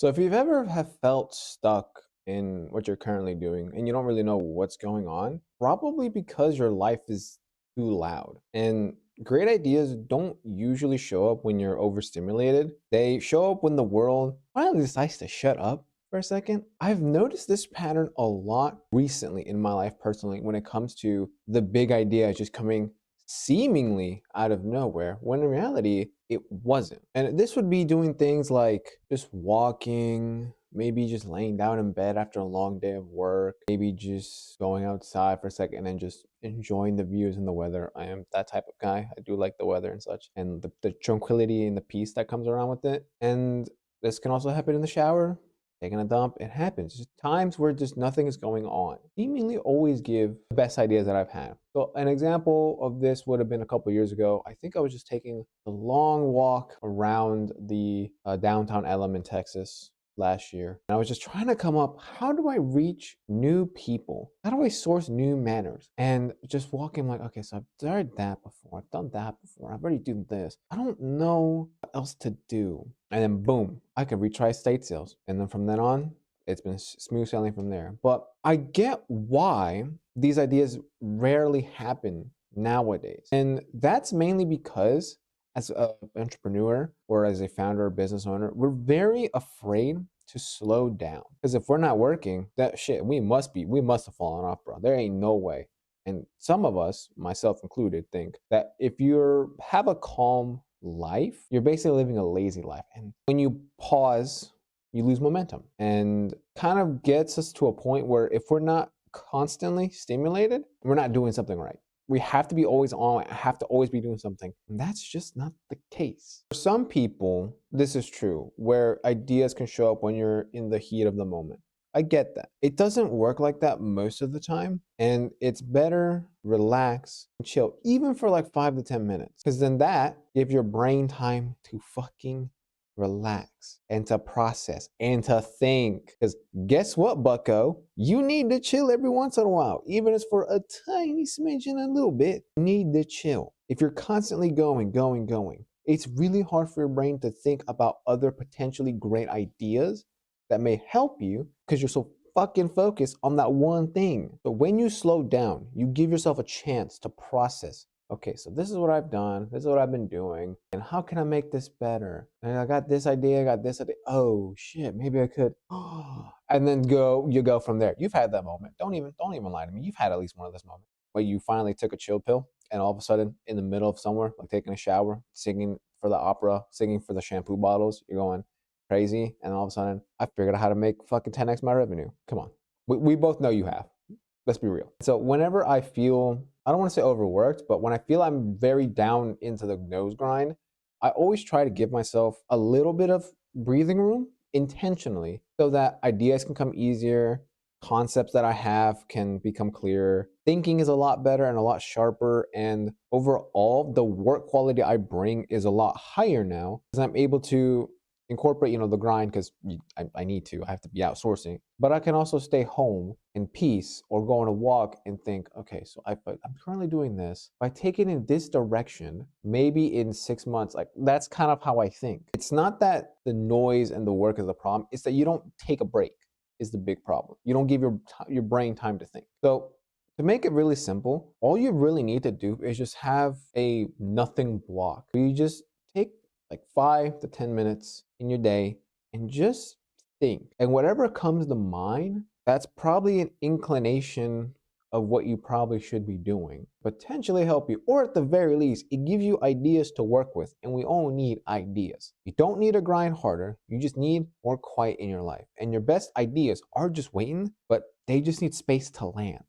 So if you've ever have felt stuck in what you're currently doing and you don't really know what's going on, probably because your life is too loud. And great ideas don't usually show up when you're overstimulated. They show up when the world finally decides to shut up for a second. I've noticed this pattern a lot recently in my life personally when it comes to the big idea just coming seemingly out of nowhere when in reality it wasn't. And this would be doing things like just walking, maybe just laying down in bed after a long day of work, maybe just going outside for a second and just enjoying the views and the weather. I am that type of guy. I do like the weather and such, and the tranquility and the peace that comes around with it. And this can also happen in the shower, taking a dump. It happens. Just times where just nothing is going on. Seemingly always give the best ideas that I've had. So an example of this would have been a couple years ago. I think I was just taking a long walk around the downtown LM in Texas last year. And I was just trying to come up, how do I reach new people? How do I source new manners? And just walking like, okay, so I've tried that before. I've done that before. I've already done this. I don't know what else to do. And then boom, I can retry state sales. And then from then on, it's been smooth sailing from there. But I get why these ideas rarely happen nowadays. And that's mainly because as an entrepreneur or as a founder or business owner, we're very afraid to slow down. Because if we're not working, that shit, we must have fallen off, bro. There ain't no way. And some of us, myself included, think that if you have a calm life, you're basically living a lazy life. And when you pause, you lose momentum and kind of gets us to a point where if we're not constantly stimulated, we're not doing something right. We have to be always on, have to always be doing something. And that's just not the case. For some people, this is true, where ideas can show up when you're in the heat of the moment. I get that. It doesn't work like that most of the time. And it's better relax and chill, even for like 5 to 10 minutes. Because then that gives your brain time to fucking relax and to process and to think. Because guess what, bucko? You need to chill every once in a while, even if it's for a tiny smidgen, a little bit. You need to chill. If you're constantly going, it's really hard for your brain to think about other potentially great ideas that may help you because you're so fucking focused on that one thing. But when you slow down, you give yourself a chance to process. Okay, so this is what I've done. This is what I've been doing. And how can I make this better? And I got this idea. I got this idea. Oh shit, maybe I could. And then you go from there. You've had that moment. Don't even lie to me. You've had at least one of those moments where you finally took a chill pill and all of a sudden in the middle of somewhere, like taking a shower, singing for the opera, singing for the shampoo bottles, you're going crazy. And all of a sudden I figured out how to make fucking 10x my revenue. Come on. We both know you have. Let's be real. So whenever I feel, I don't want to say overworked, but when I feel I'm very down into the nose grind, I always try to give myself a little bit of breathing room intentionally so that ideas can come easier, concepts that I have can become clearer. Thinking is a lot better and a lot sharper, and overall, the work quality I bring is a lot higher now because I'm able to incorporate, the grind because I need to. I have to be outsourcing, but I can also stay home in peace or go on a walk and think, okay, so I'm currently doing this. If I take it in this direction, maybe in 6 months, like that's kind of how I think. It's not that the noise and the work is the problem. It's that you don't take a break is the big problem. You don't give your brain time to think. So to make it really simple, all you really need to do is just have a nothing block. You just take like 5 to 10 minutes in your day and just think. And whatever comes to mind, that's probably an inclination of what you probably should be doing. Potentially help you, or at the very least, it gives you ideas to work with. And we all need ideas. You don't need to grind harder. You just need more quiet in your life. And your best ideas are just waiting, but they just need space to land.